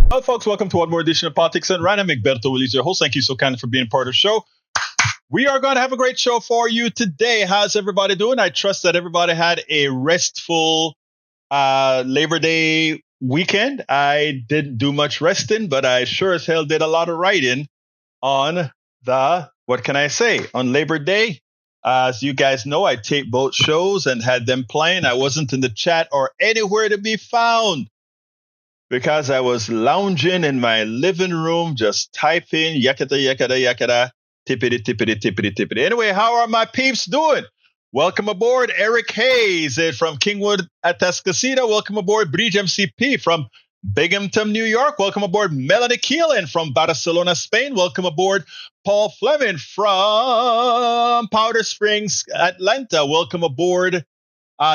Well, folks, welcome to one more edition of Politics and Random. Egberto, Willies, your host. Thank you so kindly for being part of the show. We are going to have a great show for you today. How's everybody doing? I trust that everybody had a restful Labor Day weekend. I didn't do much resting, but I sure as hell did a lot of writing on what can I say, on Labor Day. As you guys know, I taped both shows and had them playing. I wasn't in the chat or anywhere to be found because I was lounging in my living room, just typing yakata, yakata, yakata, tippity, tippity, tippity, tippity. Anyway, how are my peeps doing? Welcome aboard, Eric Hayes from Kingwood, Atascocita. Welcome aboard, Bridge MCP from Binghamton, New York. Welcome aboard, Melanie Keelan from Barcelona, Spain. Welcome aboard, Paul Fleming from Powder Springs, Atlanta. Welcome aboard,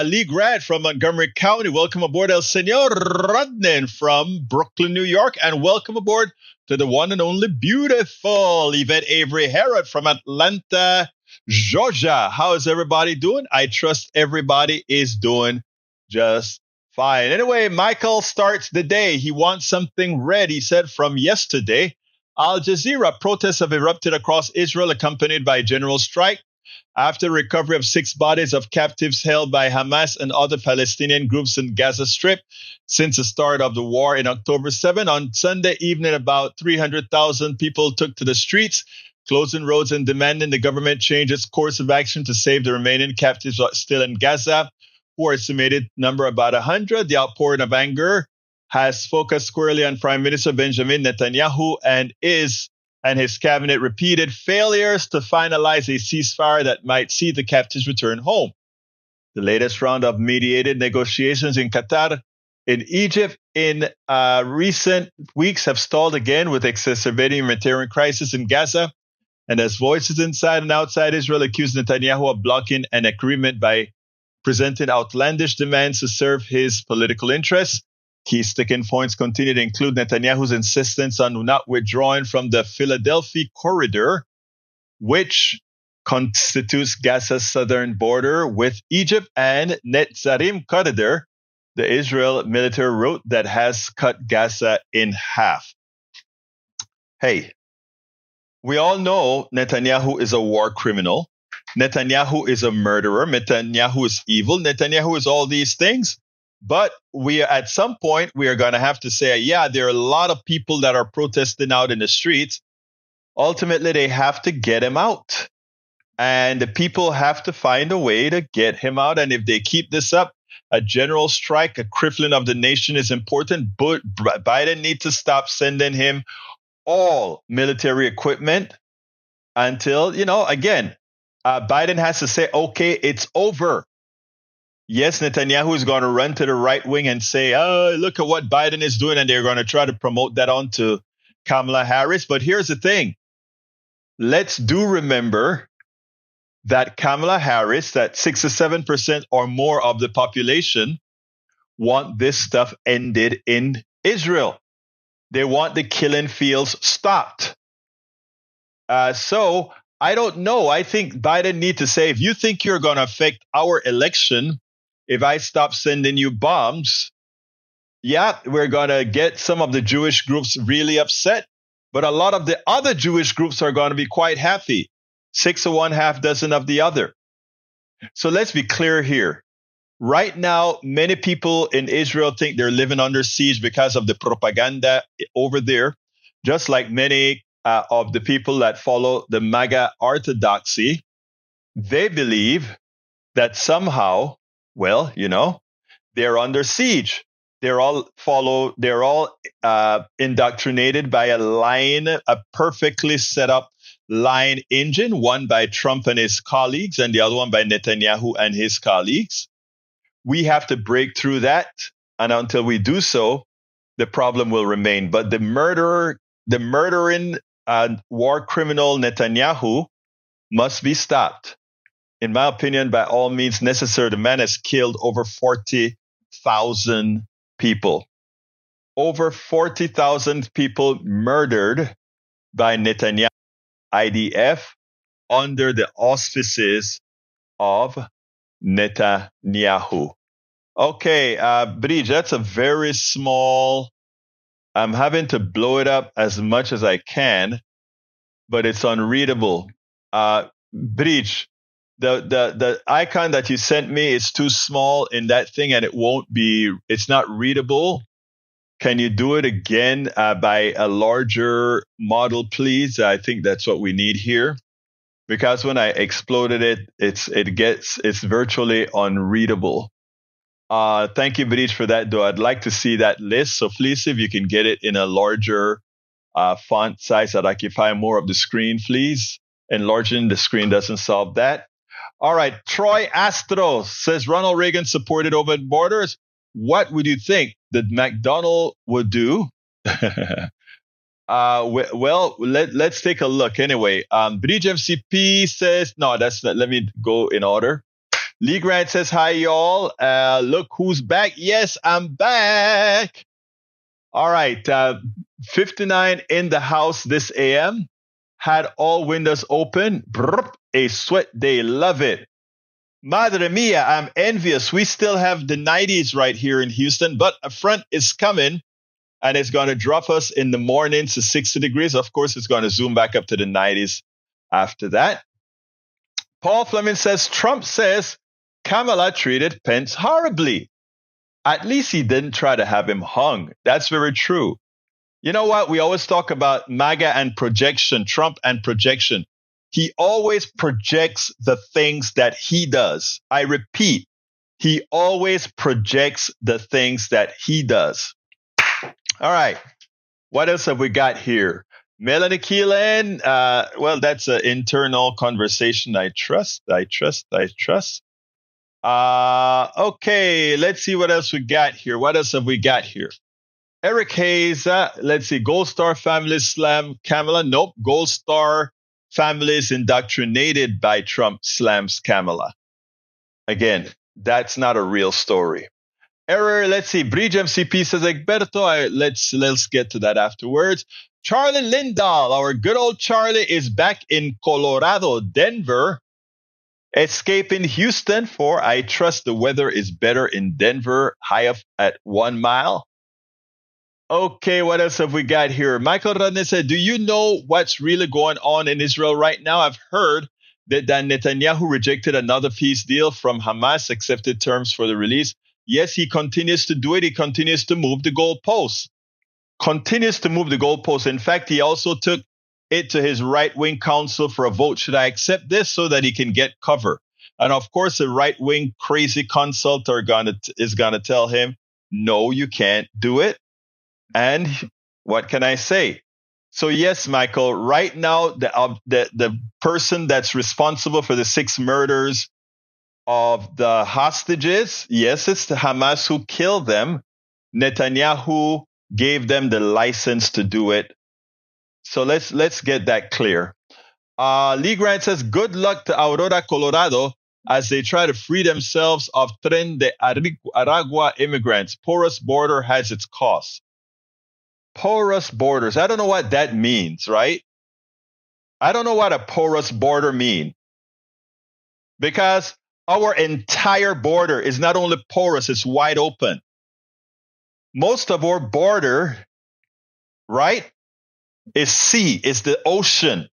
Lee Grad from Montgomery County. Welcome aboard, El Senor Rodnan from Brooklyn, New York. And welcome aboard to the one and only beautiful Yvette Avery Herod from Atlanta, Georgia. How is everybody doing? I trust everybody is doing just fine. Anyway, Michael starts the day. He wants something read, he said, from yesterday. Al Jazeera protests have erupted across Israel, accompanied by a general strike. After recovery of 6 bodies of captives held by Hamas and other Palestinian groups in Gaza Strip since the start of the war in October 7, on Sunday evening, about 300,000 people took to the streets, closing roads and demanding the government change its course of action to save the remaining captives still in Gaza, who are estimated number about 100. The outpouring of anger has focused squarely on Prime Minister Benjamin Netanyahu and his cabinet repeated failures to finalize a ceasefire that might see the captives return home. The latest round of mediated negotiations in Qatar, in Egypt, in recent weeks have stalled again with exacerbating humanitarian crisis in Gaza. And as voices inside and outside Israel accuse Netanyahu of blocking an agreement by presenting outlandish demands to serve his political interests. Key sticking points continue to include Netanyahu's insistence on not withdrawing from the Philadelphia corridor, which constitutes Gaza's southern border with Egypt, and Netzarim corridor, the Israel military route that has cut Gaza in half. Hey, we all know Netanyahu is a war criminal. Netanyahu is a murderer. Netanyahu is evil. Netanyahu is all these things. But at some point, we are going to have to say, yeah, there are a lot of people that are protesting out in the streets. Ultimately, they have to get him out. And the people have to find a way to get him out. And if they keep this up, a general strike, a crippling of the nation is important. But Biden needs to stop sending him all military equipment until, again, Biden has to say, okay, it's over. Yes, Netanyahu is going to run to the right wing and say, oh, look at what Biden is doing. And they're going to try to promote that onto Kamala Harris. But here's the thing. Let's do remember that Kamala Harris, that 6 or 7% or more of the population, want this stuff ended in Israel. They want the killing fields stopped. So I don't know. I think Biden needs to say, if you think you're going to affect our election, if I stop sending you bombs, yeah, we're going to get some of the Jewish groups really upset. But a lot of the other Jewish groups are going to be quite happy. 6 of one, half dozen of the other. So let's be clear here. Right now, many people in Israel think they're living under siege because of the propaganda over there, just like many of the people that follow the MAGA orthodoxy. They believe that somehow, well, they're under siege. They're all indoctrinated by a perfectly set up line engine, one by Trump and his colleagues, and the other one by Netanyahu and his colleagues. We have to break through that, and until we do so, the problem will remain. But the murdering war criminal Netanyahu must be stopped. In my opinion, by all means necessary. The man has killed over 40,000 people. Over 40,000 people murdered by Netanyahu IDF under the auspices of Netanyahu. Okay, Bridge, that's a very small I'm having to blow it up as much as I can, but it's unreadable. Breach, the icon that you sent me is too small in that thing, and it's not readable. Can you do it again by a larger model, please? I think that's what we need here. Because when I exploded it, it's virtually unreadable. Thank you, Breach, for that, though. I'd like to see that list. So please, if you can get it in a larger font size that occupy more of the screen, please. Enlarging the screen doesn't solve that. All right. Troy Astro says Ronald Reagan supported open borders. What would you think that McDonald would do? Well, let's take a look anyway. Bridge MCP says, no, that's not, let me go in order. Lee Grant says, hi, y'all. Look who's back. Yes, I'm back. All right. 59 in the house this AM. Had all windows open. Brrr, a sweat day. Love it. Madre mia, I'm envious. We still have the 90s right here in Houston, but a front is coming and it's going to drop us in the morning to 60 degrees. Of course, it's going to zoom back up to the 90s after that. Paul Fleming says, Trump says Kamala treated Pence horribly. At least he didn't try to have him hung. That's very true. You know what? We always talk about MAGA and projection, Trump and projection. He always projects the things that he does. I repeat, he always projects the things that he does. All right. What else have we got here? Melanie Keelan. Well, that's an internal conversation. I trust. Okay. Let's see what else we got here. What else have we got here? Eric Hayes. Let's see. Gold Star families slam Kamala. Nope. Gold Star families indoctrinated by Trump slams Kamala. Again, that's not a real story. Error. Let's see. Bridge MCP says Egberto. Let's get to that afterwards. Charlie Lindahl, our good old Charlie, is back in Colorado, Denver, escaping Houston for I trust the weather is better in Denver, high up at 1 mile. Okay, what else have we got here? Michael Radney said, do you know what's really going on in Israel right now? I've heard that Netanyahu rejected another peace deal from Hamas, accepted terms for the release. Yes, he continues to do it. He continues to move the goalposts. In fact, he also took it to his right-wing council for a vote. Should I accept this so that he can get cover? And of course, the right-wing crazy consultant is going to tell him, no, you can't do it. And what can I say? So yes, Michael, right now, the person that's responsible for the 6 murders of the hostages, yes, it's the Hamas who killed them. Netanyahu gave them the license to do it. So let's get that clear. Lee Grant says, good luck to Aurora, Colorado, as they try to free themselves of Tren de Aragua immigrants. Porous border has its costs. Porous borders. I don't know what that means, right? I don't know what a porous border means. Because our entire border is not only porous, it's wide open. Most of our border, right, is sea, is the ocean.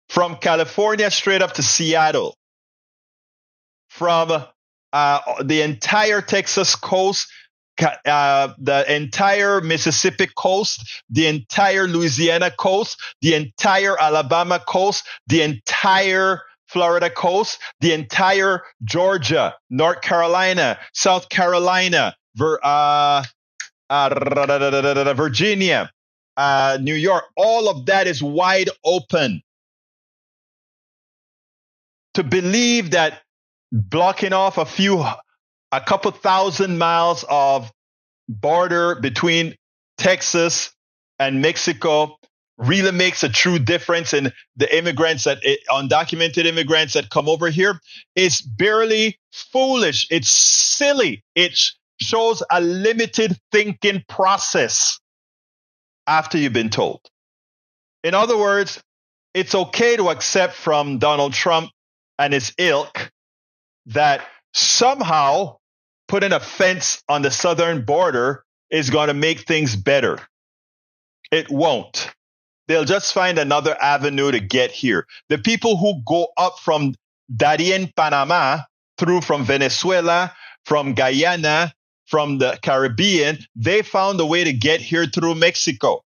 From California straight up to Seattle. From the entire Texas coast, the entire Mississippi coast, the entire Louisiana coast, the entire Alabama coast, the entire Florida coast, the entire Georgia, North Carolina, South Carolina, Virginia, New York, all of that is wide open. To believe that blocking off a couple thousand miles of border between Texas and Mexico really makes a true difference in the immigrants undocumented immigrants that come over here is barely foolish. It's silly. It shows a limited thinking process after you've been told. In other words, it's okay to accept from Donald Trump and his ilk that somehow putting a fence on the southern border is going to make things better. It won't. They'll just find another avenue to get here. The people who go up from Darien, Panama, through from Venezuela, from Guyana, from the Caribbean, they found a way to get here through Mexico.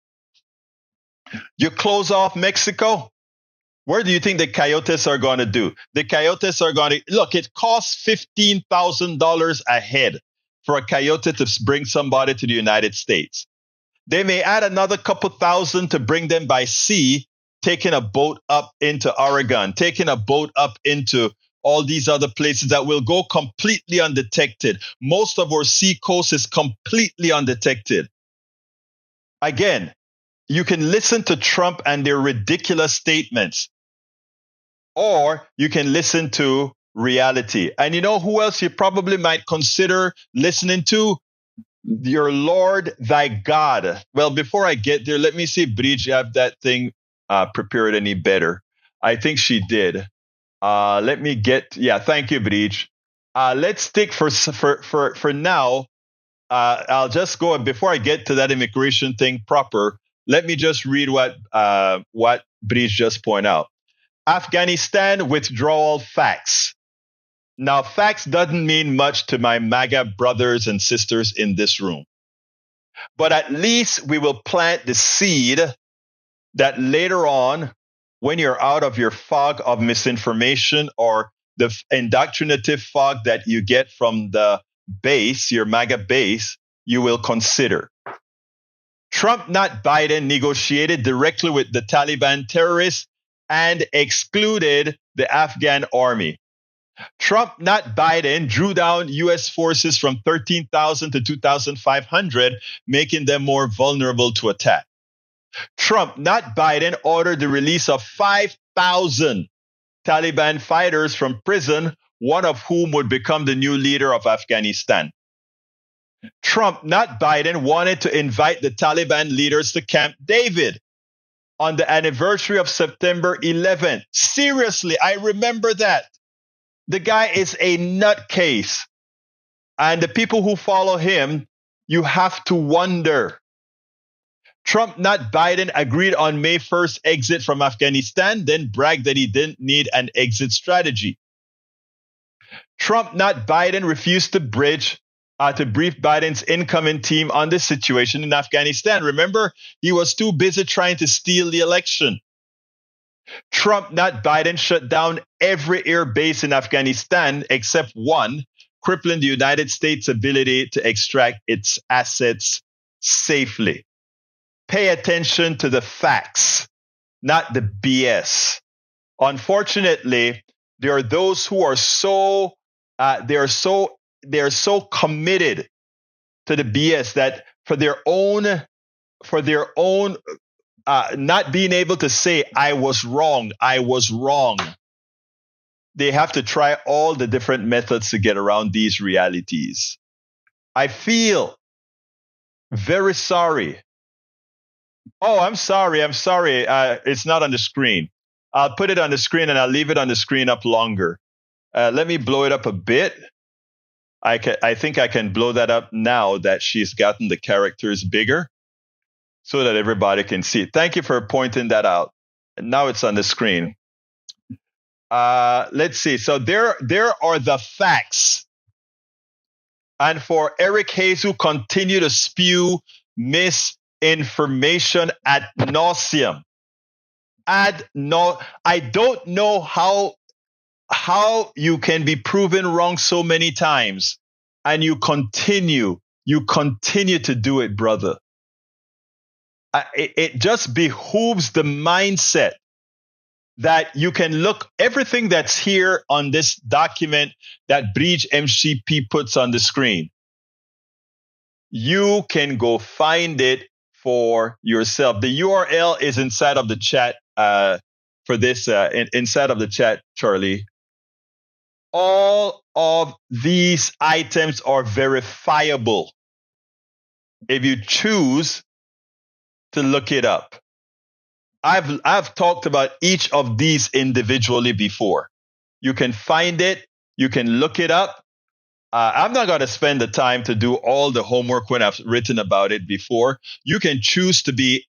You close off Mexico, where do you think the coyotes are going to do? The coyotes are going to, look, it costs $15,000 a head for a coyote to bring somebody to the United States. They may add another couple thousand to bring them by sea, taking a boat up into Oregon, taking a boat up into all these other places that will go completely undetected. Most of our sea coast is completely undetected. Again, you can listen to Trump and their ridiculous statements, or you can listen to reality. And you know who else you probably might consider listening to? Your Lord, thy God. Well, before I get there, let me see if Bridge have that thing prepared any better. I think she did. Let me get, yeah, thank you, Bridge. Let's stick for now. I'll just go, before I get to that immigration thing proper, let me just read what Bridge just pointed out. Afghanistan withdrawal facts. Now, facts doesn't mean much to my MAGA brothers and sisters in this room. But at least we will plant the seed that later on, when you're out of your fog of misinformation or the indoctrinative fog that you get from the base, your MAGA base, you will consider. Trump, not Biden, negotiated directly with the Taliban terrorists and excluded the Afghan army. Trump, not Biden, drew down U.S. forces from 13,000 to 2,500, making them more vulnerable to attack. Trump, not Biden, ordered the release of 5,000 Taliban fighters from prison, one of whom would become the new leader of Afghanistan. Trump, not Biden, wanted to invite the Taliban leaders to Camp David on the anniversary of September 11th. Seriously, I remember that. The guy is a nutcase. And the people who follow him, you have to wonder. Trump, not Biden, agreed on May 1st exit from Afghanistan, then bragged that he didn't need an exit strategy. Trump, not Biden, refused to brief Biden's incoming team on the situation in Afghanistan. Remember, he was too busy trying to steal the election. Trump, not Biden, shut down every air base in Afghanistan except one, crippling the United States' ability to extract its assets safely. Pay attention to the facts, not the BS. Unfortunately, there are those who are so committed to the BS that for their own not being able to say, I was wrong, they have to try all the different methods to get around these realities. I feel very sorry. Oh, I'm sorry. It's not on the screen. I'll put it on the screen and I'll leave it on the screen up longer. Let me blow it up a bit. I think I can blow that up now that she's gotten the characters bigger, so that everybody can see it. Thank you for pointing that out. And now it's on the screen. Let's see. So there are the facts. And for Eric Hayes, who continue to spew misinformation ad nauseum. I don't know how you can be proven wrong so many times and you continue to do it, brother. It just behooves the mindset that you can look everything that's here on this document that Bridge MCP puts on the screen. You can go find it for yourself. The URL is inside of the chat for this, inside of the chat, Charlie. All of these items are verifiable if you choose to look it up. I've talked about each of these individually before. You can find it. You can look it up. I'm not going to spend the time to do all the homework when I've written about it before. You can choose to do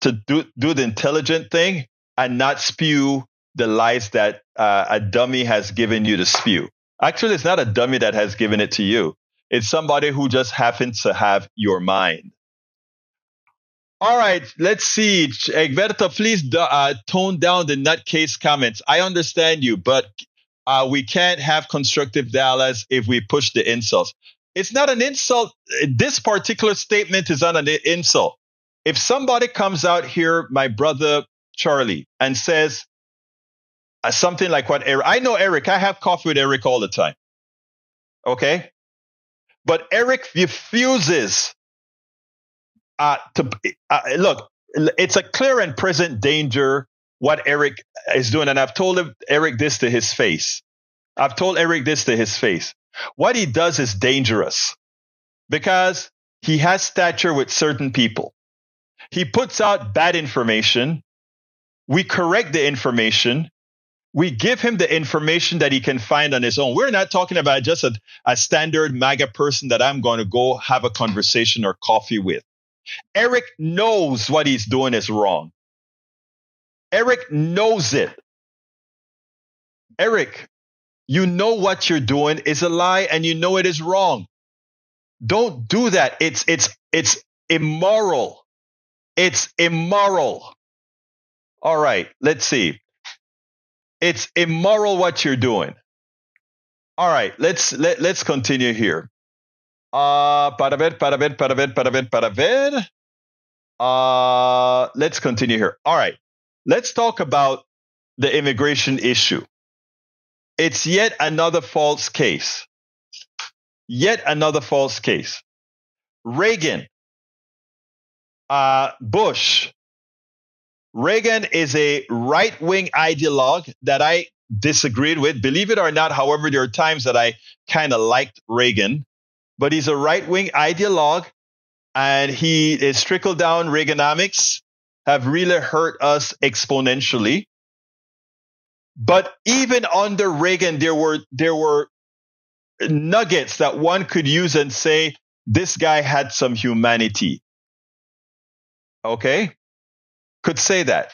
the intelligent thing and not spew the lies that a dummy has given you to spew. Actually, it's not a dummy that has given it to you. It's somebody who just happens to have your mind. All right, let's see. Egberto, please tone down the nutcase comments. I understand you, but we can't have constructive dialogue if we push the insults. It's not an insult. This particular statement is not an insult. If somebody comes out here, my brother Charlie, and says something like what Eric, I know Eric, I have coffee with Eric all the time. Okay? But Eric refuses look, it's a clear and present danger what Eric is doing. And I've told Eric this to his face. What he does is dangerous because he has stature with certain people. He puts out bad information. We correct the information. We give him the information that he can find on his own. We're not talking about just a standard MAGA person that I'm going to go have a conversation or coffee with. Eric knows what he's doing is wrong. Eric knows it. Eric, you know what you're doing is a lie and you know it is wrong. Don't do that. It's immoral. It's immoral. All right, let's see. It's immoral what you're doing. All right, let's continue here. Let's continue here. All right. Let's talk about the immigration issue. It's yet another false case. Reagan, Bush. Reagan is a right-wing ideologue that I disagreed with. Believe it or not, however, there are times that I kind of liked Reagan. But he's a right-wing ideologue, and his trickle-down Reaganomics have really hurt us exponentially. But even under Reagan, there were nuggets that one could use and say, this guy had some humanity. Okay? Could say that.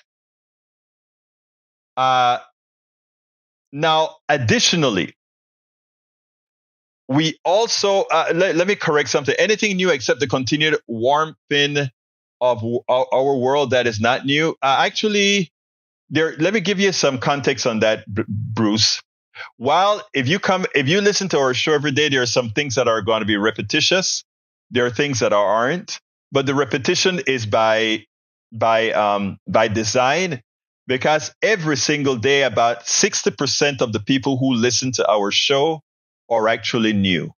Now, additionally, we also, let me correct something. Anything new except the continued warping of our world that is not new. Actually, let me give you some context on that, Bruce. While if you listen to our show every day, there are some things that are going to be repetitious. There are things that aren't, but the repetition is by design, because every single day about 60% of the people who listen to our show are actually new.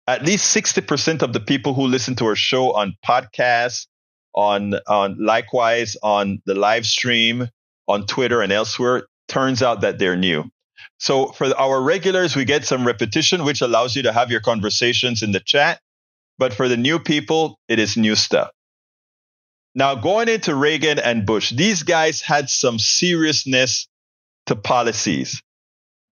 At least 60% of the people who listen to our show on podcasts, on likewise on the live stream, on Twitter and elsewhere, turns out that they're new. So for our regulars, we get some repetition, which allows you to have your conversations in the chat. But for the new people, it is new stuff. Now, going into Reagan and Bush, these guys had some seriousness to policies.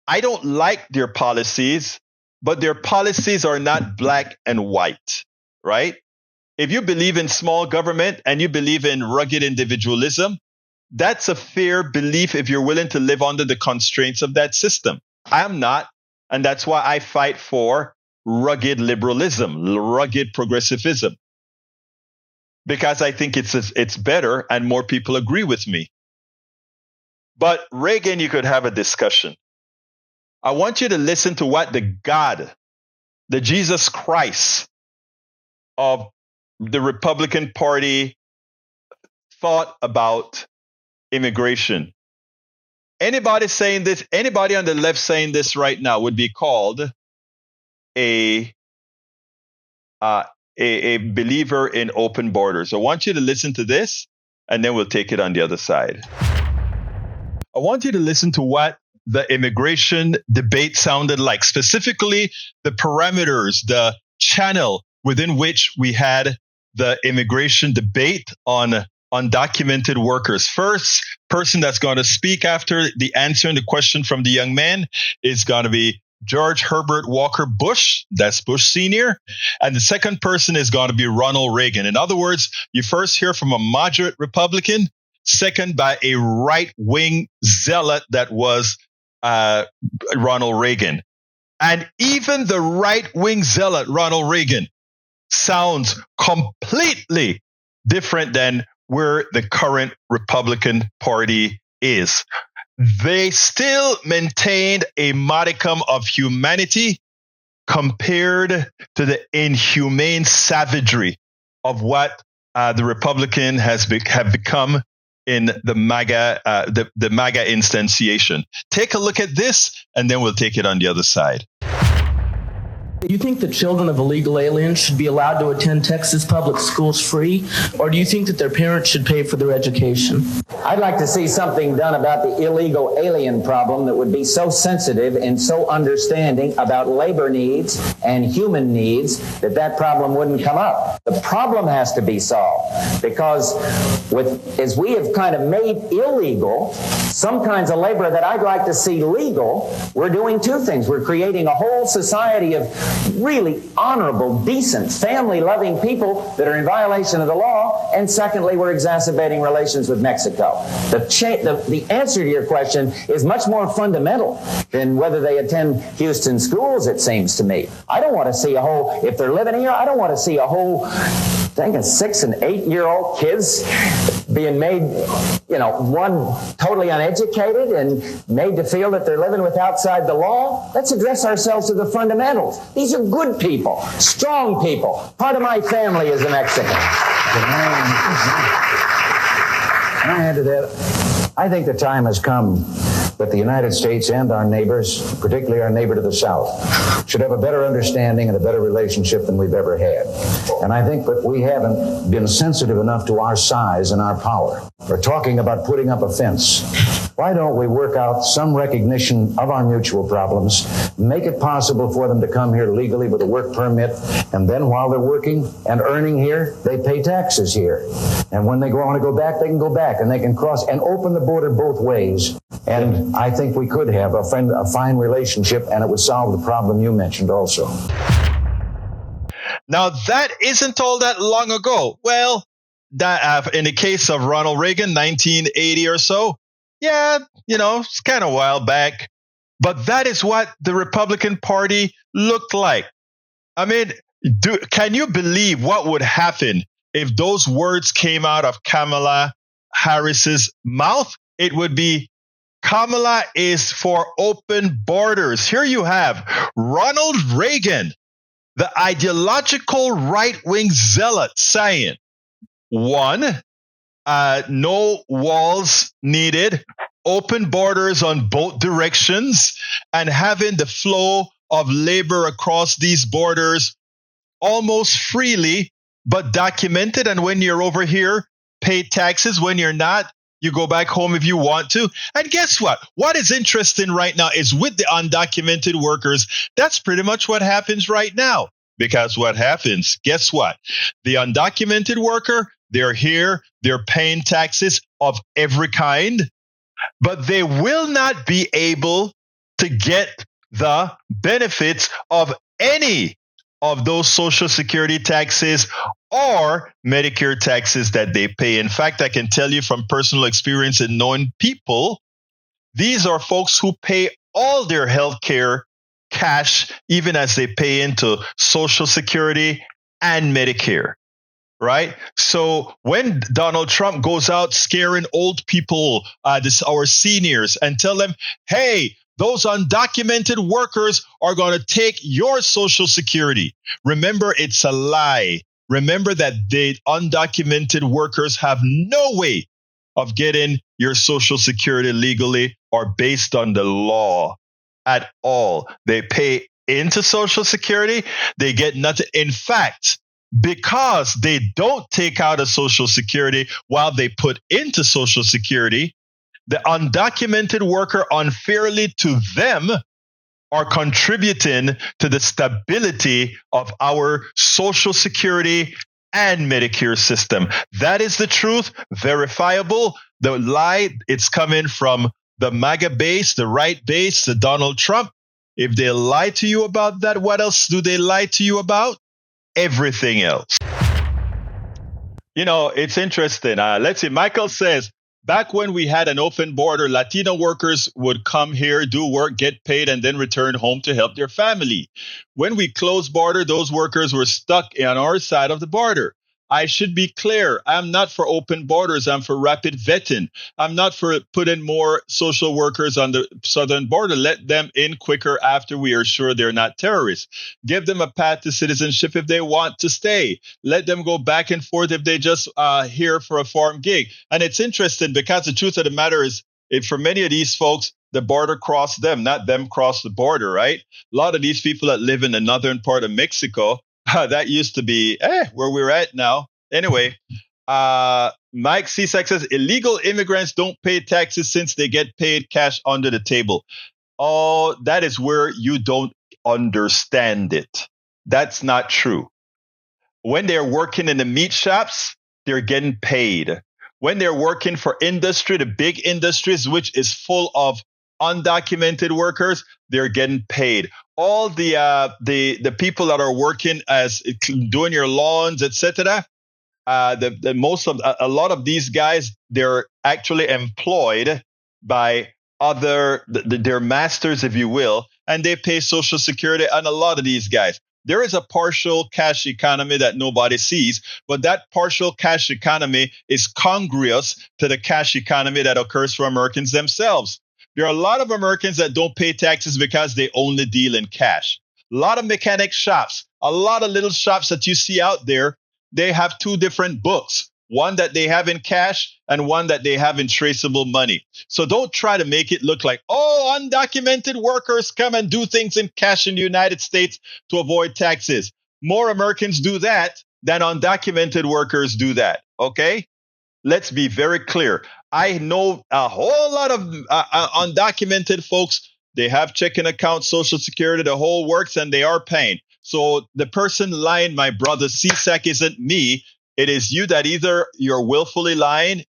I don't like their policies, but their policies are not black and white, right? If you believe in small government and you believe in rugged individualism, that's a fair belief if you're willing to live under the constraints of that system. I'm not, and that's why I fight for rugged liberalism, rugged progressivism, because I think it's better and more people agree with me. But Reagan, you could have a discussion. I want you to listen to what the God, the Jesus Christ of the Republican Party thought about immigration. Anybody saying this, anybody on the left saying this right now would be called a believer in open borders. I want you to listen to this, and then we'll take it on the other side. I want you to listen to what the immigration debate sounded like, specifically the parameters, the channel within which we had the immigration debate on undocumented workers. First person that's going to speak after the answer and the question from the young man is going to be George Herbert Walker Bush. That's Bush Sr. And the second person is going to be Ronald Reagan. In other words, you first hear from a moderate Republican, second by a right-wing zealot that was Ronald Reagan. And even the right-wing zealot, Ronald Reagan, sounds completely different than where the current Republican Party is. They still maintained a modicum of humanity compared to the inhumane savagery of what the Republican have become in the MAGA, the MAGA instantiation. Take a look at this, and then we'll take it on the other side. Do you think the children of illegal aliens should be allowed to attend Texas public schools free, or do you think that their parents should pay for their education? I'd like to see something done about the illegal alien problem that would be so sensitive and so understanding about labor needs and human needs that problem wouldn't come up. The problem has to be solved because as we have kind of made illegal some kinds of labor that I'd like to see legal, we're doing two things. We're creating a whole society of really honorable, decent, family-loving people that are in violation of the law, and secondly, we're exacerbating relations with Mexico. The answer to your question is much more fundamental than whether they attend Houston schools, it seems to me. I don't want to see if they're living here, I don't want to see a whole thing of 6- and 8-year-old kids being made, one totally uneducated and made to feel that they're living with outside the law. Let's address ourselves to the fundamentals. These are good people, strong people. Part of my family is a Mexican. Can I add to that? I think the time has come that the United States and our neighbors, particularly our neighbor to the south, should have a better understanding and a better relationship than we've ever had. And I think that we haven't been sensitive enough to our size and our power. We're talking about putting up a fence. Why don't we work out some recognition of our mutual problems, make it possible for them to come here legally with a work permit, and then while they're working and earning here, they pay taxes here. And when they want to go back, they can go back, and they can cross and open the border both ways. And I think we could have a fine relationship, and it would solve the problem you mentioned also. Now, that isn't all that long ago. Well, that in the case of Ronald Reagan, 1980 or so, yeah, it's kind of a while back. But that is what the Republican Party looked like. I mean, can you believe what would happen if those words came out of Kamala Harris's mouth? It would be, Kamala is for open borders. Here you have Ronald Reagan, the ideological right-wing zealot, saying, 1, no walls needed, open borders on both directions, and having the flow of labor across these borders almost freely, but documented. And when you're over here, pay taxes. When you're not, you go back home if you want to. And guess what? What is interesting right now is with the undocumented workers, that's pretty much what happens right now. Because what happens, guess what? The undocumented worker, they're here, they're paying taxes of every kind, but they will not be able to get the benefits of any of those Social Security taxes or Medicare taxes that they pay. In fact, I can tell you from personal experience in knowing people, these are folks who pay all their health care cash, even as they pay into Social Security and Medicare, right? So when Donald Trump goes out scaring old people, our seniors, and tell them, hey, those undocumented workers are going to take your Social Security. Remember, it's a lie. Remember that the undocumented workers have no way of getting your Social Security legally or based on the law at all. They pay into Social Security. They get nothing. In fact, because they don't take out a Social Security while they put into Social Security, the undocumented worker unfairly to them are contributing to the stability of our Social Security and Medicare system. That is the truth, verifiable. The lie, it's coming from the MAGA base, the right base, the Donald Trump. If they lie to you about that, what else do they lie to you about? Everything else. You know, it's interesting. Let's see. Michael says, back when we had an open border, Latino workers would come here, do work, get paid, and then return home to help their family. When we closed border, those workers were stuck on our side of the border. I should be clear. I'm not for open borders. I'm for rapid vetting. I'm not for putting more social workers on the southern border. Let them in quicker after we are sure they're not terrorists. Give them a path to citizenship if they want to stay. Let them go back and forth if they just here for a farm gig. And it's interesting because the truth of the matter is, for many of these folks, the border crossed them, not them cross the border, right? A lot of these people that live in the northern part of Mexico, that used to be where we're at now. Anyway, Mike C-Sex says illegal immigrants don't pay taxes since they get paid cash under the table. Oh, that is where you don't understand it. That's not true. When they're working in the meat shops, they're getting paid. When they're working for industry, the big industries, which is full of undocumented workers, they're getting paid. All the people that are working as doing your lawns, etc. A lot of these guys, they're actually employed by their masters, if you will, and they pay Social Security on a lot of these guys. There is a partial cash economy that nobody sees, but that partial cash economy is congruous to the cash economy that occurs for Americans themselves. There are a lot of Americans that don't pay taxes because they only deal in cash. A lot of mechanic shops, a lot of little shops that you see out there, they have two different books, one that they have in cash and one that they have in traceable money. So don't try to make it look like, oh, undocumented workers come and do things in cash in the United States to avoid taxes. More Americans do that than undocumented workers do that. Okay? Let's be very clear. I know a whole lot of undocumented folks. They have checking accounts, Social Security, the whole works, and they are paying. So the person lying, my brother CSAC, isn't me. It is you that either you're willfully lying,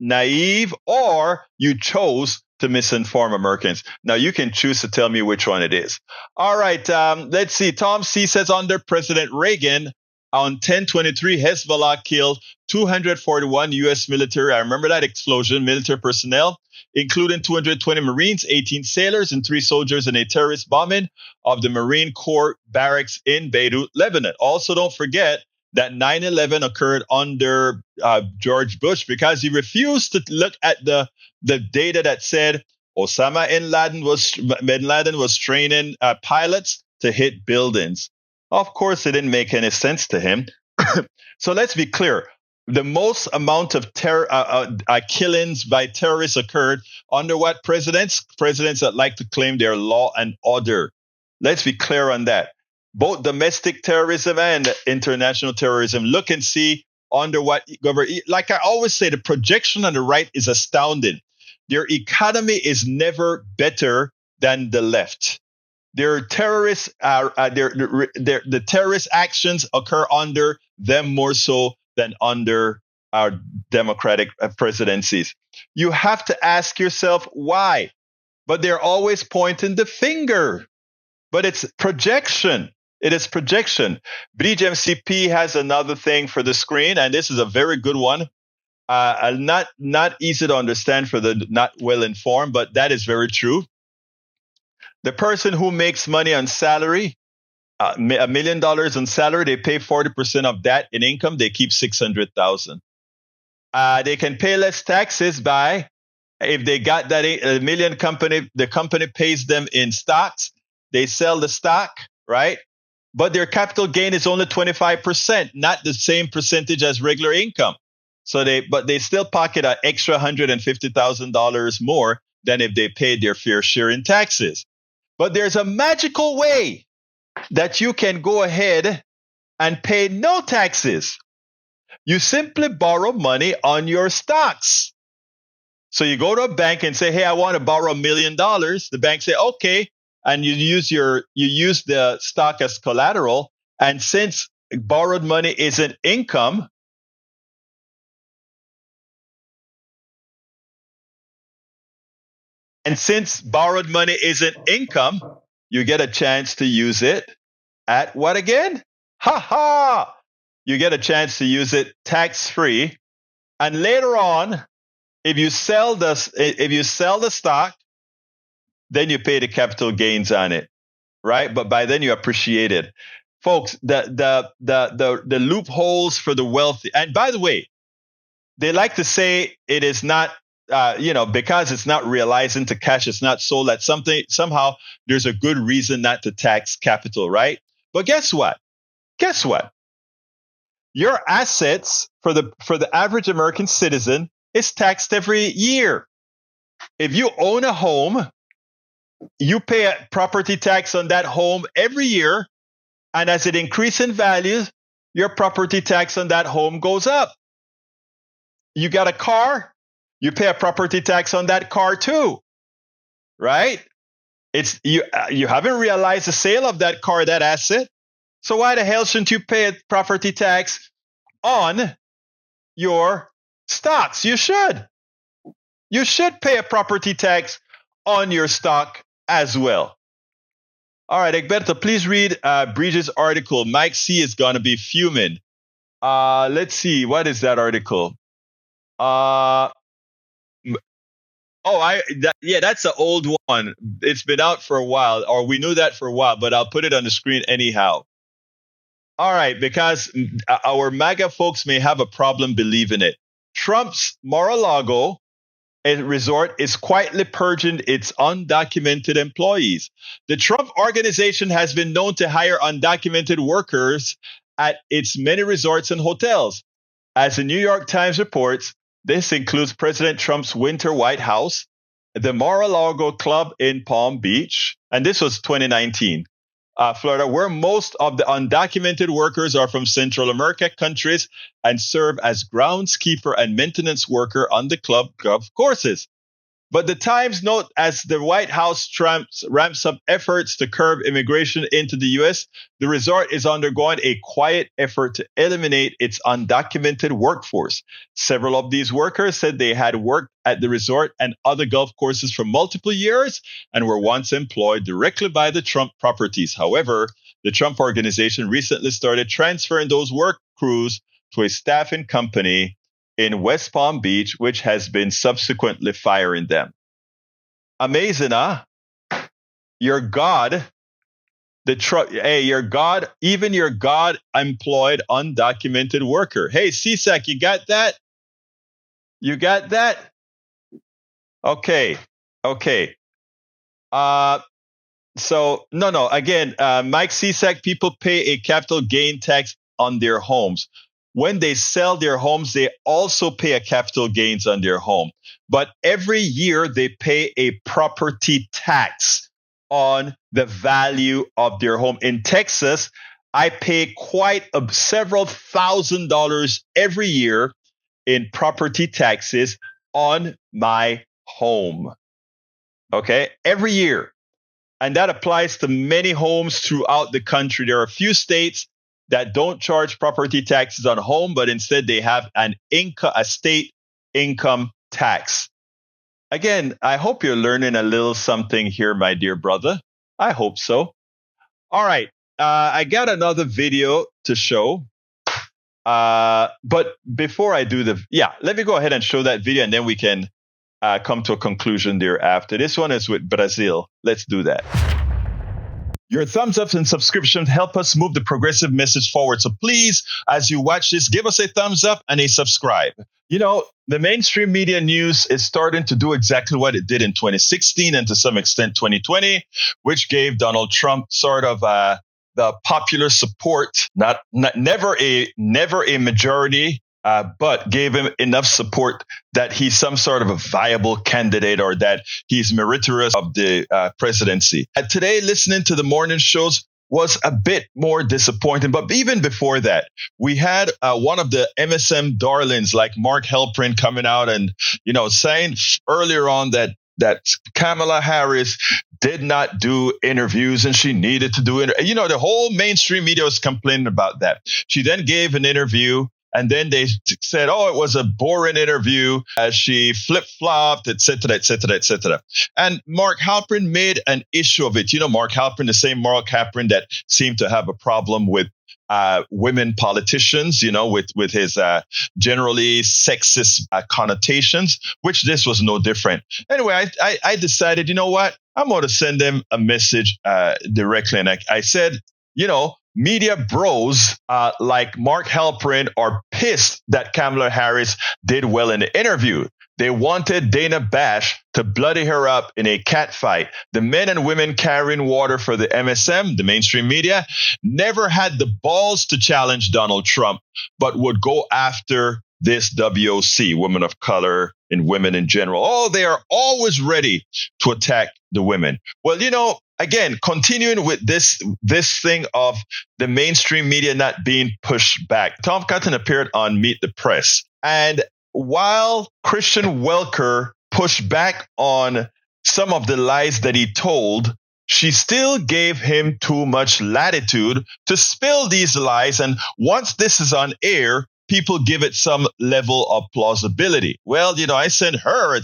naive, or you chose to misinform Americans. Now, you can choose to tell me which one it is. All right. Let's see. Tom C says under President Reagan, on 10/23, Hezbollah killed 241 U.S. military. I remember that explosion, military personnel, including 220 Marines, 18 sailors, and 3 soldiers in a terrorist bombing of the Marine Corps barracks in Beirut, Lebanon. Also, don't forget that 9/11 occurred under George Bush because he refused to look at the data that said Osama bin Laden was training pilots to hit buildings. Of course, it didn't make any sense to him. So let's be clear. The most amount of killings by terrorists occurred under what presidents? Presidents that like to claim their law and order. Let's be clear on that. Both domestic terrorism and international terrorism. Look and see under what government. Like I always say, the projection on the right is astounding. Their economy is never better than the left. Their terrorists the terrorist actions occur under them more so than under our democratic presidencies. You have to ask yourself why. But they're always pointing the finger. But it's projection. It is projection. Bridge MCP has another thing for the screen, and this is a very good one. Not easy to understand for the not well informed, but that is very true. The person who makes money on salary, $1 million on salary, they pay 40% of that in income. They keep $600,000. They can pay less taxes by, if they got that $1 million company, the company pays them in stocks. They sell the stock, right? But their capital gain is only 25%, not the same percentage as regular income. But they still pocket an extra $150,000 more than if they paid their fair share in taxes. But there's a magical way that you can go ahead and pay no taxes. You simply borrow money on your stocks. So you go to a bank and say, hey, I want to borrow $1 million. The bank say, okay. And you use the stock as collateral. And since borrowed money isn't income, you get a chance to use it at what again? Ha ha! You get a chance to use it tax-free. And later on, if you sell the stock, then you pay the capital gains on it, right? But by then you appreciate it. Folks, the loopholes for the wealthy. And by the way, they like to say it is not, because it's not realized into cash, it's not sold at something. Somehow there's a good reason not to tax capital, right? But guess what? Your assets for the average American citizen is taxed every year. If you own a home, you pay a property tax on that home every year. And as it increases in value, your property tax on that home goes up. You got a car, you pay a property tax on that car too, right? It's you haven't realized the sale of that car, that asset. So why the hell shouldn't you pay a property tax on your stocks? You should. You should pay a property tax on your stock as well. All right, Egberto, please read Bridges' article. Mike C is going to be fuming. Let's see. What is that article? That's an old one. It's been out for a while, or we knew that for a while, but I'll put it on the screen anyhow. All right, because our MAGA folks may have a problem believing it. Trump's Mar-a-Lago resort is quietly purging its undocumented employees. The Trump organization has been known to hire undocumented workers at its many resorts and hotels. As the New York Times reports, this includes President Trump's winter White House, the Mar-a-Lago Club in Palm Beach, and this was 2019. Florida, where most of the undocumented workers are from Central America countries and serve as groundskeeper and maintenance worker on the club golf courses. But the Times note as the White House ramps up efforts to curb immigration into the U.S., the resort is undergoing a quiet effort to eliminate its undocumented workforce. Several of these workers said they had worked at the resort and other golf courses for multiple years and were once employed directly by the Trump properties. However, the Trump organization recently started transferring those work crews to a staffing company in West Palm Beach, which has been subsequently firing them. Amazing, huh? Your God, your God, even your God-employed undocumented worker. Hey, CSAC, you got that? You got that? Okay. Again, Mike CSAC, people pay a capital gain tax on their homes. When they sell their homes, they also pay a capital gains on their home. But every year they pay a property tax on the value of their home. In Texas, I pay several $1,000s every year in property taxes on my home. Okay, every year. And that applies to many homes throughout the country. There are a few states that don't charge property taxes on home, but instead they have a state income tax. Again, I hope you're learning a little something here, my dear brother. I hope so. All right. I got another video to show. But before I do let me go ahead and show that video, and then we can come to a conclusion thereafter. This one is with Brazile. Let's do that. Your thumbs ups and subscriptions help us move the progressive message forward. So please, as you watch this, give us a thumbs up and a subscribe. You know, the mainstream media news is starting to do exactly what it did in 2016 and to some extent 2020, which gave Donald Trump sort of the popular support, never a majority, but gave him enough support that he's some sort of a viable candidate or that he's meritorious of the presidency. Today, listening to the morning shows was a bit more disappointing. But even before that, we had one of the MSM darlings like Mark Halperin coming out and, saying earlier on that Kamala Harris did not do interviews and she needed to do it. The whole mainstream media was complaining about that. She then gave an interview And then they said, oh, it was a boring interview as she flip-flopped, et cetera, et cetera, et cetera. And Mark Halperin made an issue of it. You know, Mark Halperin, the same Mark Halperin that seemed to have a problem with women politicians, you know, with his generally sexist connotations, which this was no different. Anyway, I decided, you know what? I'm going to send them a message directly. And I said, you know, media bros like Mark Halperin are pissed that Kamala Harris did well in the interview. They wanted Dana Bash to bloody her up in a catfight. The men and women carrying water for the MSM, the mainstream media, never had the balls to challenge Donald Trump, but would go after this WOC, women of color and women in general. Oh, they are always ready to attack the women. Well, you know, again, continuing with this thing of the mainstream media not being pushed back. Tom Cotton appeared on Meet the Press. And while Christian Welker pushed back on some of the lies that he told, she still gave him too much latitude to spill these lies. And once this is on air, people give it some level of plausibility. Well, you know, I sent her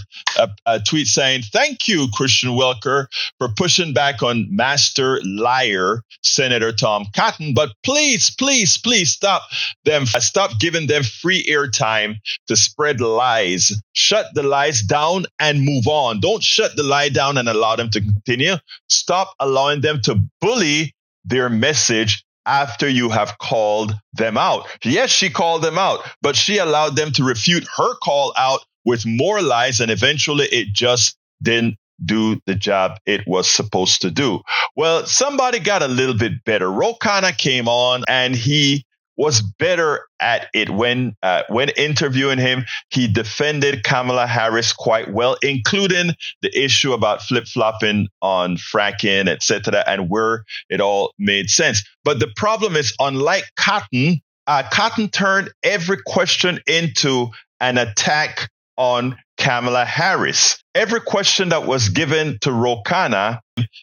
a tweet saying, thank you, Christian Welker, for pushing back on master liar, Senator Tom Cotton. But please, please, please stop giving them free airtime to spread lies. Shut the lies down and move on. Don't shut the lie down and allow them to continue. Stop allowing them to bully their message after you have called them out. Yes, she called them out, but she allowed them to refute her call out with more lies, and eventually it just didn't do the job it was supposed to do. Well, somebody got a little bit better. Ro Khanna came on, and he was better at it. When interviewing him, he defended Kamala Harris quite well, including the issue about flip-flopping on fracking, etc., and where it all made sense. But the problem is, unlike Cotton, Cotton turned every question into an attack on Kamala Harris. Every question that was given to Ro Khanna,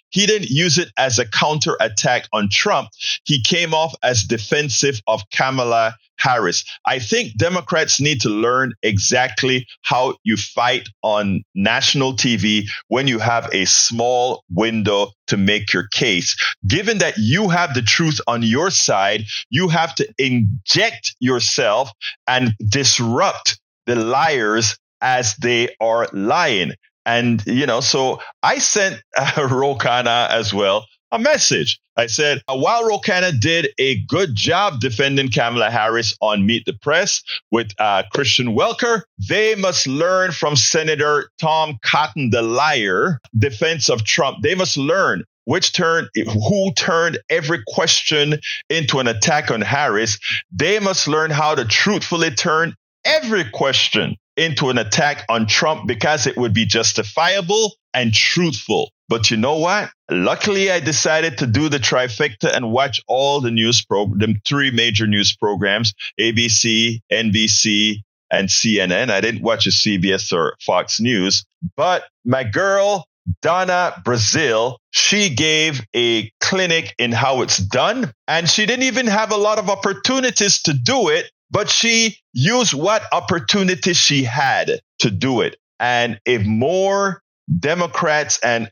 he didn't use it as a counterattack on Trump. He came off as defensive of Kamala Harris. I think Democrats need to learn exactly how you fight on national TV when you have a small window to make your case. Given that you have the truth on your side, you have to inject yourself and disrupt the liars as they are lying. And, you know, so I sent Ro Khanna as well a message. I said, while Ro Khanna did a good job defending Kamala Harris on Meet the Press with Christian Welker, they must learn from Senator Tom Cotton, the liar, defense of Trump. They must learn who turned every question into an attack on Harris. They must learn how to truthfully turn every question into an attack on Trump, because it would be justifiable and truthful. But you know what? Luckily, I decided to do the trifecta and watch all the the three major news programs, ABC, NBC, and CNN. I didn't watch a CBS or Fox News, but my girl, Donna Brazile, she gave a clinic in how it's done, and she didn't even have a lot of opportunities to do it, but she used what opportunities she had to do it. And if more Democrats and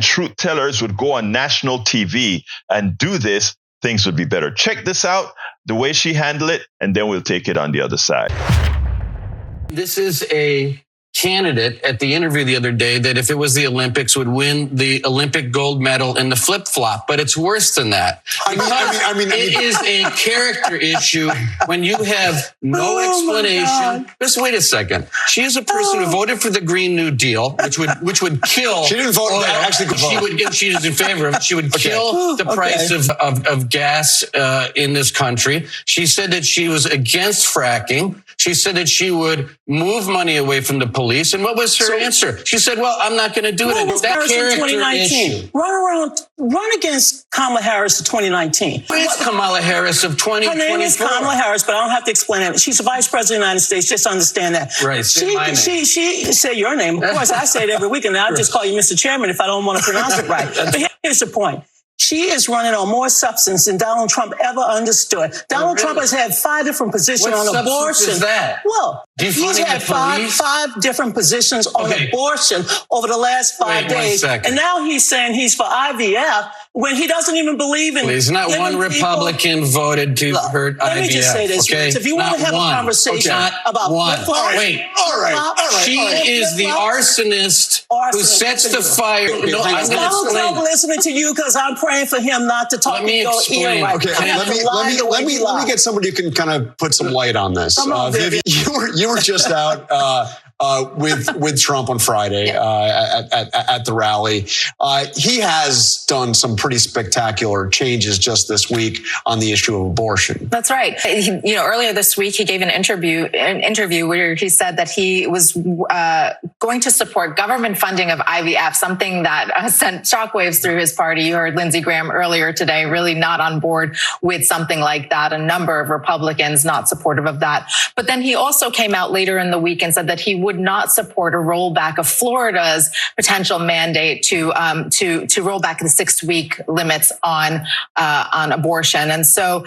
truth tellers would go on national TV and do this, things would be better. Check this out, the way she handled it, and then we'll take it on the other side. This is a candidate at the interview the other day that if it was the Olympics would win the Olympic gold medal in the flip-flop, but it's worse than that. It is a character issue when you have no explanation. Just wait a second. She is a person who voted for the Green New Deal, which would kill. She didn't vote. She is in favor of it. She would kill the price of gas in this country. She said that she was against fracking. She said that she would move money away from the police. And what was her answer? She said, well, I'm not going to do it. That character issue. Run against Kamala Harris in 2019. It's Kamala Harris of 2024. Her name is Kamala Harris, but I don't have to explain it. She's the vice president of the United States. Just understand that. Right. She say your name. Of course, I say it every week, and I'll just call you Mr. Chairman if I don't want to pronounce it right. But here's the point. She is running on more substance than Donald Trump ever understood. Donald Trump has had 5 different positions on abortion. What substance is that? Well, he's had five different positions on abortion over the last 5 days. And now he's saying he's for IVF when he doesn't even believe in it. There's not one Republican voted to hurt IVF. Let me just say this, Rich. If you want to have a conversation about flip-flops, all right. She is the arsonist who sets the fire. No, I'm Donald Trump listening to you because I'm praying for him not to talk in your ear right now. Let me get somebody who can kind of put some light on this. Vivian, you were just out with Trump on Friday at the rally. He has done some pretty spectacular changes just this week on the issue of abortion. That's right. Earlier this week, he gave an interview where he said that he was going to support government funding of IVF, something that sent shockwaves through his party. You heard Lindsey Graham earlier today, really not on board with something like that. A number of Republicans not supportive of that. But then he also came out later in the week and said that he would not support a rollback of Florida's potential mandate to roll back the 6-week limits on abortion. And so,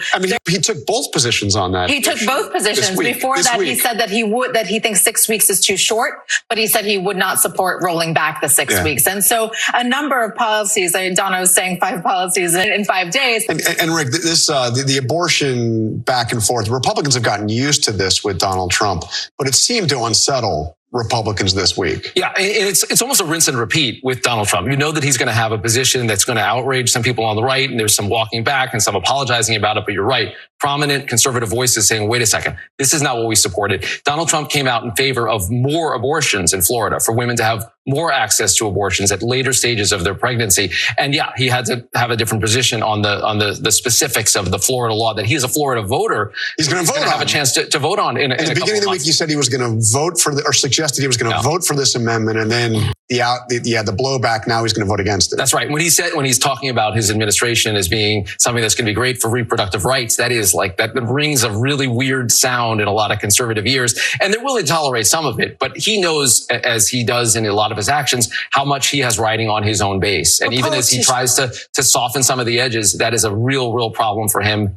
he took both positions on that. He took both positions. Before that, he said that he thinks 6 weeks is too short, but he said he would not support rolling back the 6 weeks. And so, a number of policies. Donna was saying 5 policies in 5 days. And Rick, this the abortion back and forth. Republicans have gotten used to this with Donald Trump, but it seemed to unsettle Republicans this week. Yeah, it's almost a rinse and repeat with Donald Trump. You know that he's going to have a position that's going to outrage some people on the right, and there's some walking back and some apologizing about it, but you're right. Prominent conservative voices saying, wait a second, this is not what we supported. Donald Trump came out in favor of more abortions in Florida for women to have more access to abortions at later stages of their pregnancy. And yeah, he had to have a different position on the specifics of the Florida law that he's a Florida voter. He's going to have a chance to vote on in at the beginning of the week. You said he was going to vote for or suggested he was going to vote for this amendment, and then the blowback. Now he's going to vote against it. That's right. When he's talking about his administration as being something that's going to be great for reproductive rights, that is like that rings a really weird sound in a lot of conservative ears, and they're willing to tolerate some of it. But he knows, as he does in a lot of his actions, how much he has riding on his own base. And even as he tries to soften some of the edges, that is a real problem for him.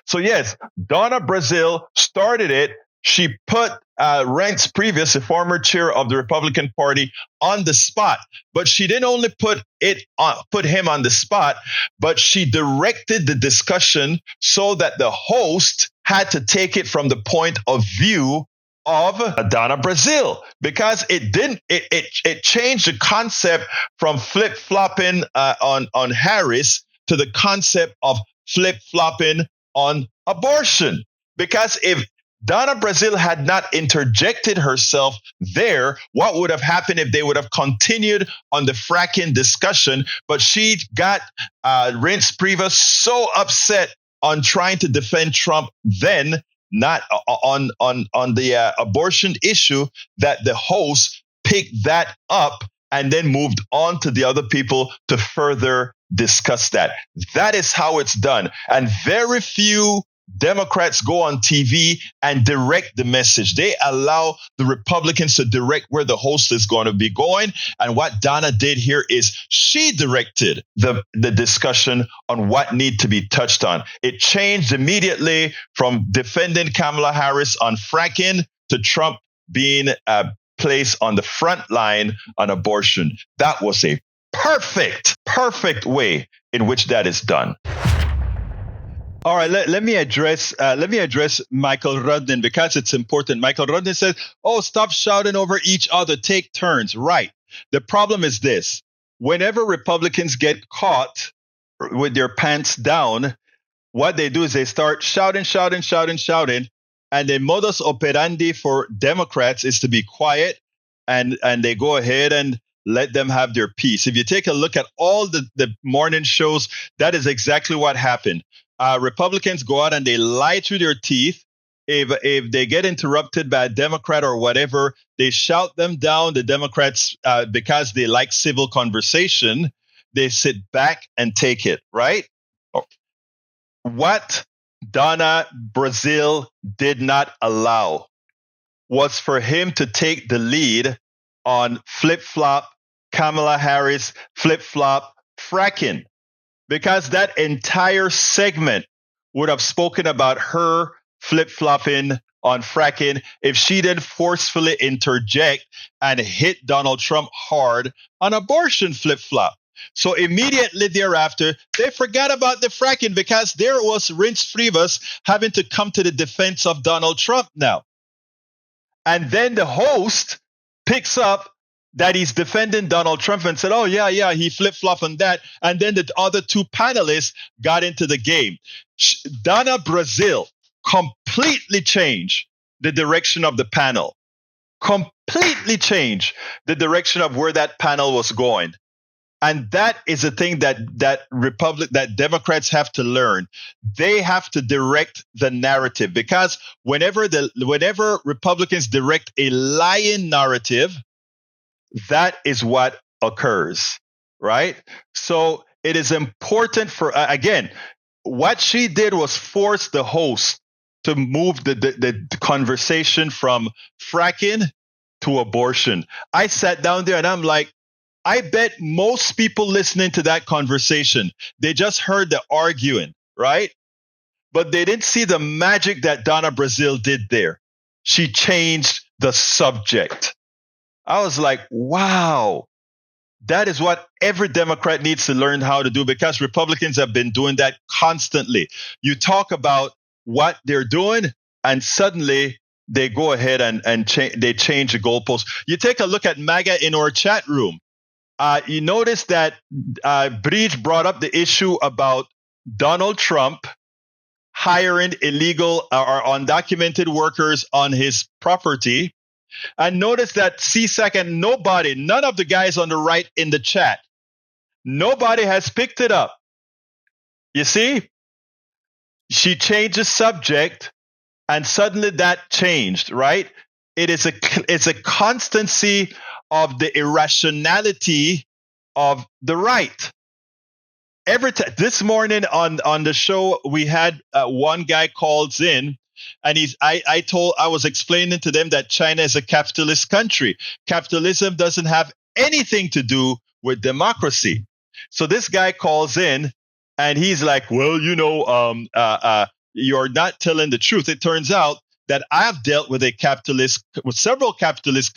So yes, Donna Brazile started it. She put Reince Priebus, the former chair of the Republican Party, on the spot. But she didn't only put him on the spot, but she directed the discussion so that the host had to take it from the point of view of Donna Brazile, because it changed the concept from flip-flopping on Harris to the concept of flip-flopping on abortion. Because if Donna Brazile had not interjected herself there, what would have happened if they would have continued on the fracking discussion? But she got Reince Priebus so upset on trying to defend Trump then, not on the abortion issue, that the host picked that up and then moved on to the other people to further discuss that. That is how it's done. And very few Democrats go on TV and direct the message. They allow the Republicans to direct where the host is going to be going. And what Donna did here is she directed the discussion on what need to be touched on. It changed immediately from defending Kamala Harris on fracking to Trump being placed on the front line on abortion. That was a perfect way in which that is done. All right, let me address Michael Rudin, because it's important. Michael Rudin says, "Oh, stop shouting over each other. Take turns." Right. The problem is this: whenever Republicans get caught with their pants down, what they do is they start shouting, and the modus operandi for Democrats is to be quiet, and they go ahead and let them have their peace. If you take a look at all the morning shows, that is exactly what happened. Republicans go out and they lie through their teeth. If they get interrupted by a Democrat or whatever, they shout them down. The Democrats, because they like civil conversation, they sit back and take it, right? What Donna Brazile did not allow was for him to take the lead on flip-flop Kamala Harris, flip-flop fracking, because that entire segment would have spoken about her flip-flopping on fracking if she didn't forcefully interject and hit Donald Trump hard on abortion flip-flop. So immediately thereafter, they forgot about the fracking because there was Priebus having to come to the defense of Donald Trump now. And then the host picks up that he's defending Donald Trump and said, oh, yeah, he flip-flopped on that. And then the other two panelists got into the game. Donna Brazile completely changed the direction of the panel, completely changed the direction of where that panel was going. And that is a thing that Democrats have to learn. They have to direct the narrative, because whenever Republicans direct a lying narrative, that is what occurs, right? So it is important for, again, what she did was force the host to move the conversation from fracking to abortion. I sat down there and I'm like, I bet most people listening to that conversation, they just heard the arguing, right? But they didn't see the magic that Donna Brazile did there. She changed the subject. I was like, wow, that is what every Democrat needs to learn how to do, because Republicans have been doing that constantly. You talk about what they're doing, and suddenly they go ahead and they change the goalposts. You take a look at MAGA in our chat room. You notice that Breach brought up the issue about Donald Trump hiring illegal or undocumented workers on his property. And notice that CSAC and none of the guys on the right in the chat, nobody has picked it up. You see? She changed the subject and suddenly that changed, right? It's a constancy of the irrationality of the right. Every time this morning on the show, we had one guy calls in, and I was explaining to them that China is a capitalist country. Capitalism doesn't have anything to do with democracy. So this guy calls in, and he's like, well, you're not telling the truth. It turns out that I've dealt with several capitalist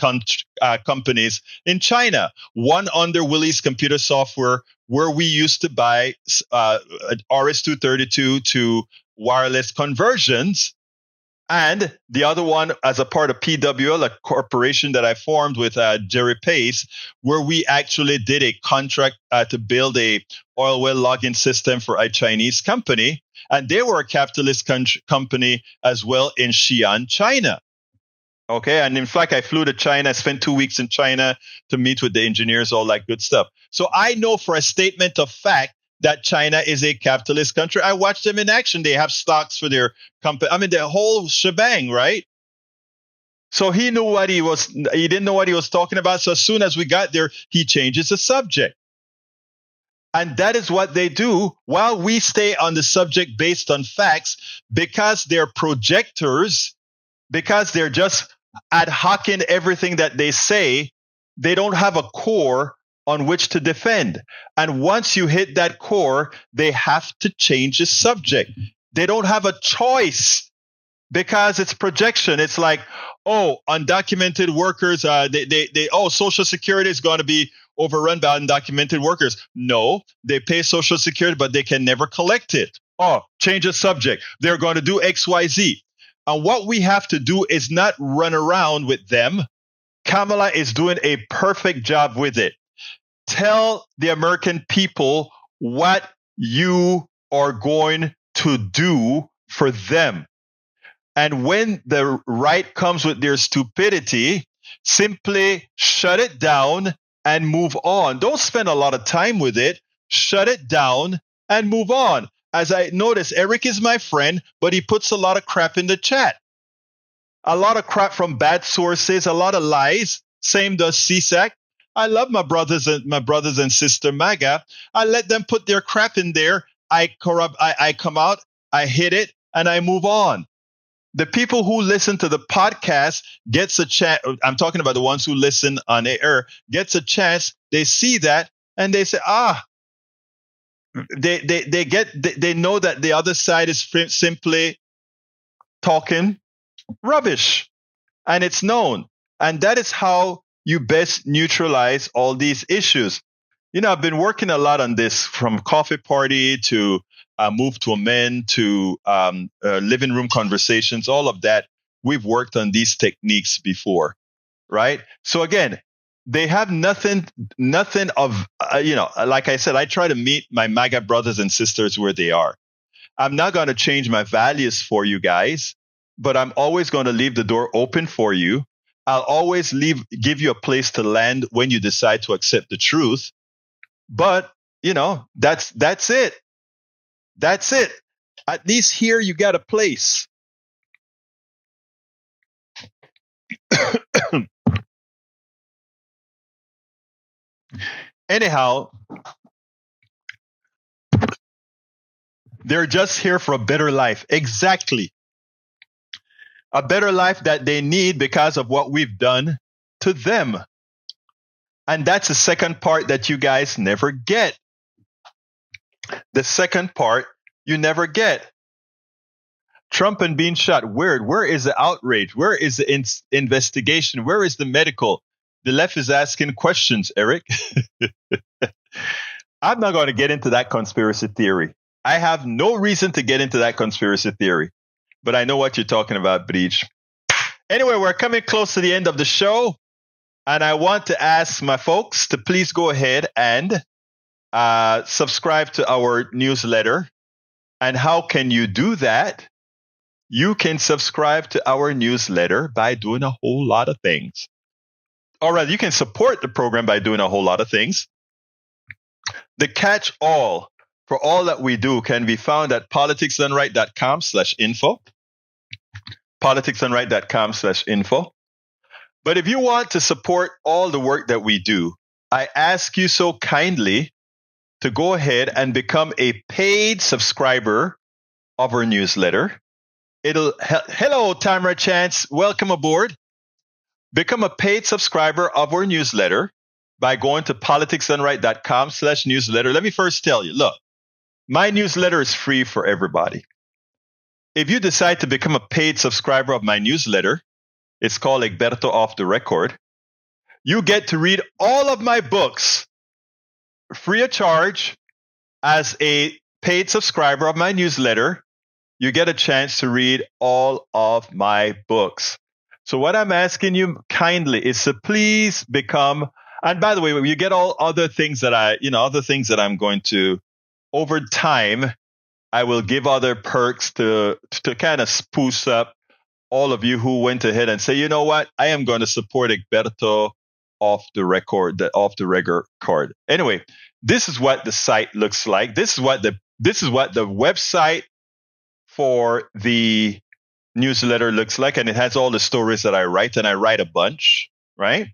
companies in China. One under Willies Computer Software, where we used to buy RS-232 to wireless conversions, and the other one as a part of PWL, a corporation that I formed with Jerry Pace, where we actually did a contract to build a oil well logging system for a Chinese company. And they were a capitalist company as well in Xi'an, China. Okay. And in fact, I flew to China, spent 2 weeks in China to meet with the engineers, all that good stuff. So I know for a statement of fact that China is a capitalist country. I watched them in action. They have stocks for their company. I mean, the whole shebang, right? So he didn't know what he was talking about. So as soon as we got there, he changes the subject. And that is what they do while we stay on the subject based on facts, because they're projectors, because they're just ad hocing everything that they say. They don't have a core on which to defend. And once you hit that core, they have to change the subject. They don't have a choice, because it's projection. It's like, oh, undocumented workers, Social Security is going to be overrun by undocumented workers. No, they pay Social Security, but they can never collect it. Oh, change the subject. They're going to do X, Y, Z. And what we have to do is not run around with them. Kamala is doing a perfect job with it. Tell the American people what you are going to do for them. And when the right comes with their stupidity, simply shut it down and move on. Don't spend a lot of time with it. Shut it down and move on. As I notice, Eric is my friend, but he puts a lot of crap in the chat. A lot of crap from bad sources, a lot of lies. Same does CSAC. I love my brothers and sister MAGA. I let them put their crap in there. I come out, I hit it, and I move on. The people who listen to the podcast gets a chance. I'm talking about the ones who listen on air, gets a chance. They see that and they say, they know that the other side is simply talking rubbish, and it's known. And that is how you best neutralize all these issues. I've been working a lot on this, from coffee party to move to amend to living room conversations, all of that. We've worked on these techniques before, right? So again, they have nothing of, like I said, I try to meet my MAGA brothers and sisters where they are. I'm not going to change my values for you guys, but I'm always going to leave the door open for you. I'll always give you a place to land when you decide to accept the truth. But, that's it. That's it. At least here you got a place. Anyhow, they're just here for a better life. Exactly. A better life that they need because of what we've done to them. And that's the second part that you guys never get. The second part you never get. Trump and being shot. Where is the outrage? Where is the investigation? Where is the medical? The left is asking questions, Eric. I'm not going to get into that conspiracy theory. I have no reason to get into that conspiracy theory. But I know what you're talking about, Breach. Anyway, we're coming close to the end of the show. And I want to ask my folks to please go ahead and subscribe to our newsletter. And how can you do that? You can subscribe to our newsletter by doing a whole lot of things. Or rather, you can support the program by doing a whole lot of things. The catch-all for all that we do can be found at politicsdoneright.com/info. politicsdoneright.com/info. But if you want to support all the work that we do, I ask you so kindly to go ahead and become a paid subscriber of our newsletter. Hello, Tamara Chance. Welcome aboard. Become a paid subscriber of our newsletter by going to politicsdoneright.com/newsletter. Let me first tell you, look, my newsletter is free for everybody. If you decide to become a paid subscriber of my newsletter, it's called Egberto Off the Record. You get to read all of my books free of charge. As a paid subscriber of my newsletter, you get a chance to read all of my books. So what I'm asking you kindly is to please become, and by the way, you get all other things that I'm going to, over time, I will give other perks to kind of spruce up all of you who went ahead and say, you know what, I am going to support Egberto off the record. Anyway, this is what the site looks like. This is what the website for the newsletter looks like, and it has all the stories that I write, and I write a bunch, right?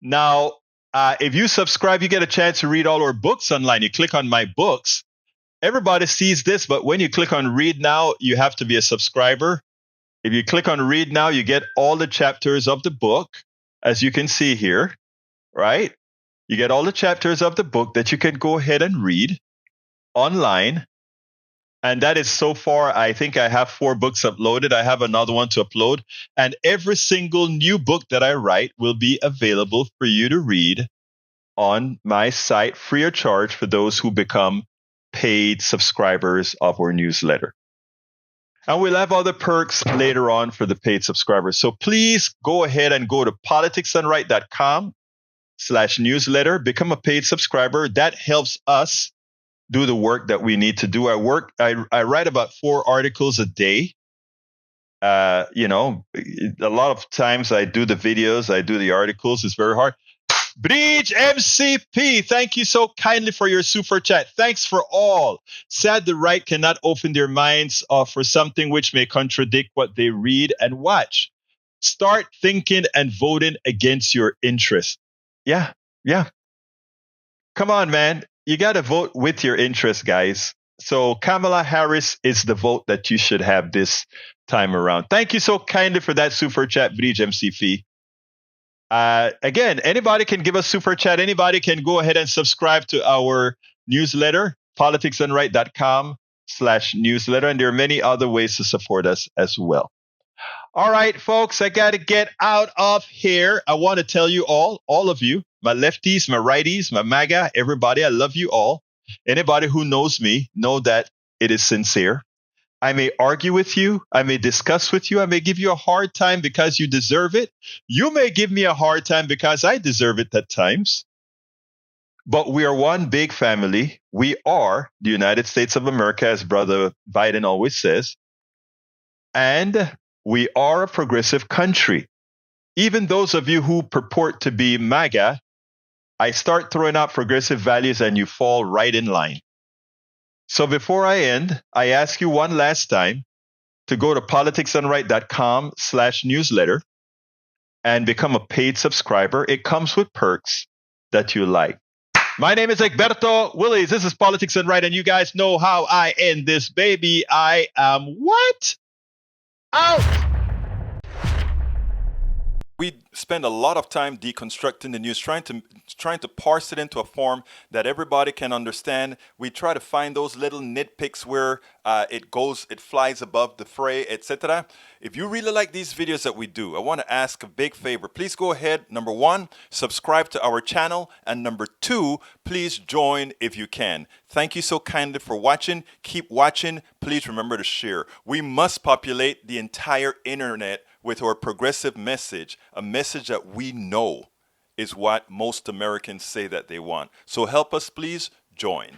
Now, if you subscribe, you get a chance to read all our books online. You click on my books. Everybody sees this, but when you click on read now, you have to be a subscriber. If you click on read now, you get all the chapters of the book, as you can see here, right? You get all the chapters of the book that you can go ahead and read online. And that is so far, I think I have 4 books uploaded. I have another one to upload. And every single new book that I write will be available for you to read on my site free of charge for those who become paid subscribers of our newsletter. And we'll have other perks later on for the paid subscribers. So please go ahead and go to politicsdoneright.com/newsletter. Become a paid subscriber. That helps us do the work that we need to do. I write about 4 articles a day. A lot of times I do the videos, I do the articles. It's very hard. Breach MCP, thank you so kindly for your super chat. Thanks for all. Sad the right cannot open their minds for something which may contradict what they read and watch. Start thinking and voting against your interests. Yeah. Come on, man. You got to vote with your interests, guys. So Kamala Harris is the vote that you should have this time around. Thank you so kindly for that super chat, Breach MCP. Again, anybody can give us super chat. Anybody can go ahead and subscribe to our newsletter. politicsandright.com/newsletter. And there are many other ways to support us as well. All right, folks, I got to get out of here. I want to tell you all of you, my lefties, my righties, my MAGA, everybody, I love you all. Anybody who knows me know that it is sincere. I may argue with you. I may discuss with you. I may give you a hard time because you deserve it. You may give me a hard time because I deserve it at times. But we are one big family. We are the United States of America, as Brother Biden always says. And we are a progressive country. Even those of you who purport to be MAGA, I start throwing out progressive values and you fall right in line. So before I end, I ask you one last time to go to politicsandright.com/newsletter and become a paid subscriber. It comes with perks that you like. My name is Egberto Willies. This is Politics and Right, and you guys know how I end this baby. I am what? Out! We spend a lot of time deconstructing the news, trying to parse it into a form that everybody can understand. We try to find those little nitpicks where it flies above the fray, etc. If you really like these videos that we do, I want to ask a big favor. Please go ahead. Number 1, subscribe to our channel. And number 2, please join if you can. Thank you so kindly for watching. Keep watching. Please remember to share. We must populate the entire internet with our progressive message, a message that we know is what most Americans say that they want. So help us, please join.